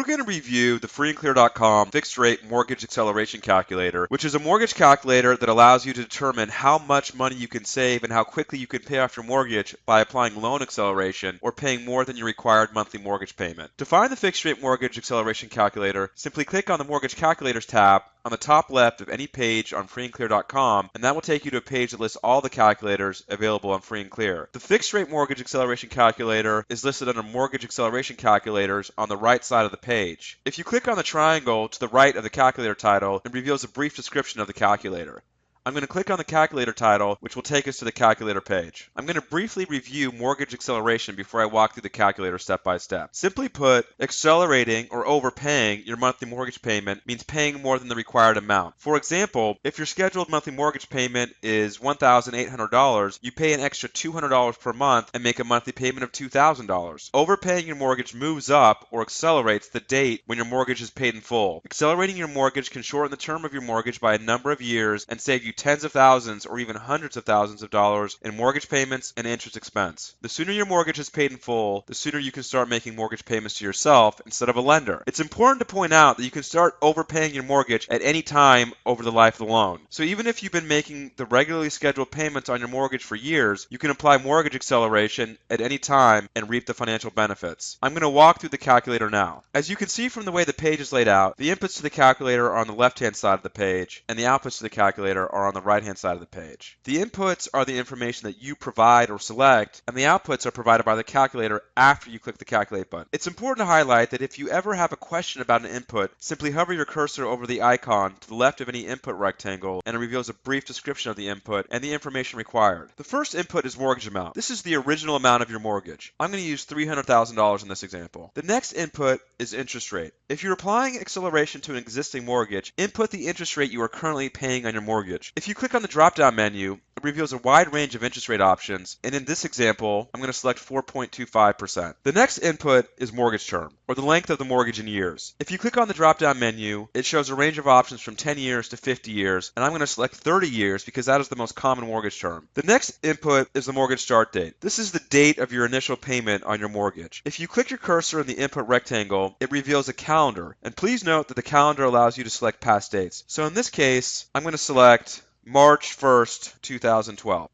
going to review the freeandclear.com fixed rate mortgage acceleration calculator, which is a mortgage calculator that allows you to determine how much money you can save and how quickly you can pay off your mortgage by applying loan acceleration or paying more than your required monthly mortgage payment. To find the fixed rate mortgage acceleration calculator, simply click on the Mortgage Calculators tab on the top left of any page on freeandclear.com, and that will take you to a page that lists all the calculators available on Free and Clear. The fixed rate mortgage acceleration calculator is listed under Mortgage Acceleration Calculators on the right side of the page. If you click on the triangle to the right of the calculator title, it reveals a brief description of the calculator. I'm going to click on the calculator title, which will take us to the calculator page. I'm going to briefly review mortgage acceleration before I walk through the calculator step by step. Simply put, accelerating or overpaying your monthly mortgage payment means paying more than the required amount. For example, if your scheduled monthly mortgage payment is $1,800, you pay an extra $200 per month and make a monthly payment of $2,000. Overpaying your mortgage moves up or accelerates the date when your mortgage is paid in full. Accelerating your mortgage can shorten the term of your mortgage by a number of years and save you tens of thousands or even hundreds of thousands of dollars in mortgage payments and interest expense. The sooner your mortgage is paid in full, the sooner you can start making mortgage payments to yourself instead of a lender. It's important to point out that you can start overpaying your mortgage at any time over the life of the loan. So even if you've been making the regularly scheduled payments on your mortgage for years, you can apply mortgage acceleration at any time and reap the financial benefits. I'm going to walk through the calculator now. As you can see from the way the page is laid out, the inputs to the calculator are on the left-hand side of the page, and the outputs to the calculator are on the right-hand side of the page. The inputs are the information that you provide or select, and the outputs are provided by the calculator after you click the calculate button. It's important to highlight that if you ever have a question about an input, simply hover your cursor over the icon to the left of any input rectangle, and it reveals a brief description of the input and the information required. The first input is mortgage amount. This is the original amount of your mortgage. I'm going to use $300,000 in this example. The next input is interest rate. If you're applying acceleration to an existing mortgage, input the interest rate you are currently paying on your mortgage. If you click on the drop-down menu, it reveals a wide range of interest rate options, and in this example, I'm going to select 4.25%. The next input is mortgage term, or the length of the mortgage in years. If you click on the drop-down menu, it shows a range of options from 10 years to 50 years, and I'm going to select 30 years because that is the most common mortgage term. The next input is the mortgage start date. This is the date of your initial payment on your mortgage. If you click your cursor in the input rectangle, it reveals a calendar, and please note that the calendar allows you to select past dates. So in this case, I'm going to select March 1st, 2012.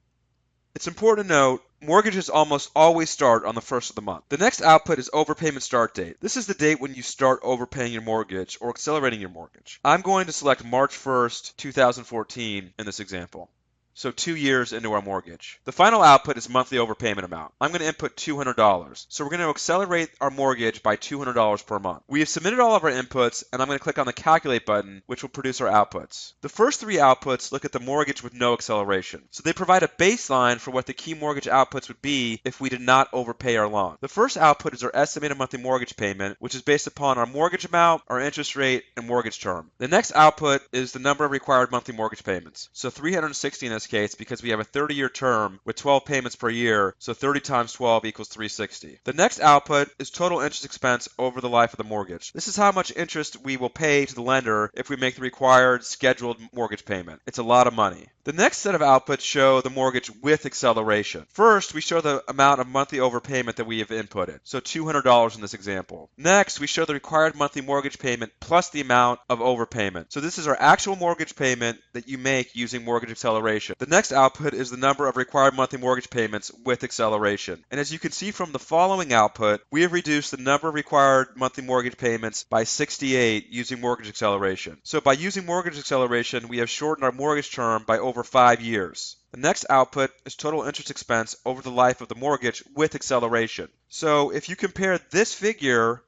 It's important to note, mortgages almost always start on the first of the month. The next output is overpayment start date. This is the date when you start overpaying your mortgage or accelerating your mortgage. I'm going to select March 1st, 2014 in this example. So 2 years into our mortgage. The final output is monthly overpayment amount. I'm going to input $200. So we're going to accelerate our mortgage by $200 per month. We have submitted all of our inputs, and I'm going to click on the calculate button, which will produce our outputs. The first three outputs look at the mortgage with no acceleration. So they provide a baseline for what the key mortgage outputs would be if we did not overpay our loan. The first output is our estimated monthly mortgage payment, which is based upon our mortgage amount, our interest rate, and mortgage term. The next output is the number of required monthly mortgage payments. So 360 in this case because we have a 30-year term with 12 payments per year, so 30 times 12 equals 360. The next output is total interest expense over the life of the mortgage. This is how much interest we will pay to the lender if we make the required scheduled mortgage payment. It's a lot of money. The next set of outputs show the mortgage with acceleration. First, we show the amount of monthly overpayment that we have inputted, so $200 in this example. Next, we show the required monthly mortgage payment plus the amount of overpayment. So this is our actual mortgage payment that you make using mortgage acceleration. The next output is the number of required monthly mortgage payments with acceleration. And as you can see from the following output, we have reduced the number of required monthly mortgage payments by 68 using mortgage acceleration. So by using mortgage acceleration, we have shortened our mortgage term by over 5 years. The next output is total interest expense over the life of the mortgage with acceleration. So if you compare this figure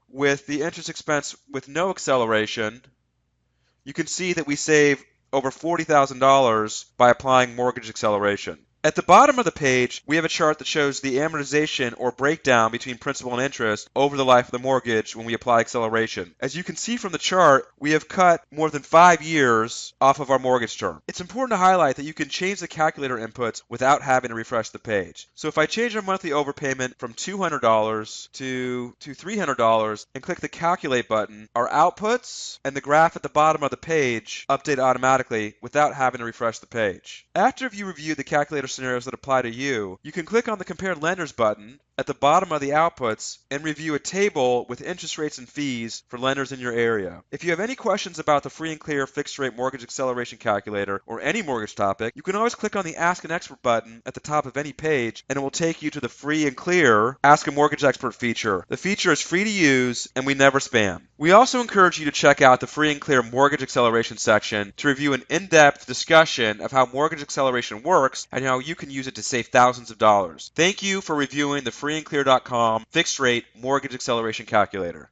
with the interest expense with no acceleration, you can see that we save over $40,000 by applying mortgage acceleration. At the bottom of the page, we have a chart that shows the amortization or breakdown between principal and interest over the life of the mortgage when we apply acceleration. As you can see from the chart, we have cut more than 5 years off of our mortgage term. It's important to highlight that you can change the calculator inputs without having to refresh the page. So if I change our monthly overpayment from $200 to $300 and click the calculate button, our outputs and the graph at the bottom of the page update automatically without having to refresh the page. After you review the calculator scenarios that apply to you, you can click on the Compare Lenders button at the bottom of the outputs and review a table with interest rates and fees for lenders in your area. If you have any questions about the free and clear fixed rate mortgage acceleration calculator or any mortgage topic, you can always click on the Ask an Expert button at the top of any page and it will take you to the free and clear Ask a Mortgage Expert feature. The feature is free to use and we never spam. We also encourage you to check out the free and clear mortgage acceleration section to review an in-depth discussion of how mortgage acceleration works and how you can use it to save thousands of dollars. Thank you for reviewing the freeandclear.com fixed rate mortgage acceleration calculator.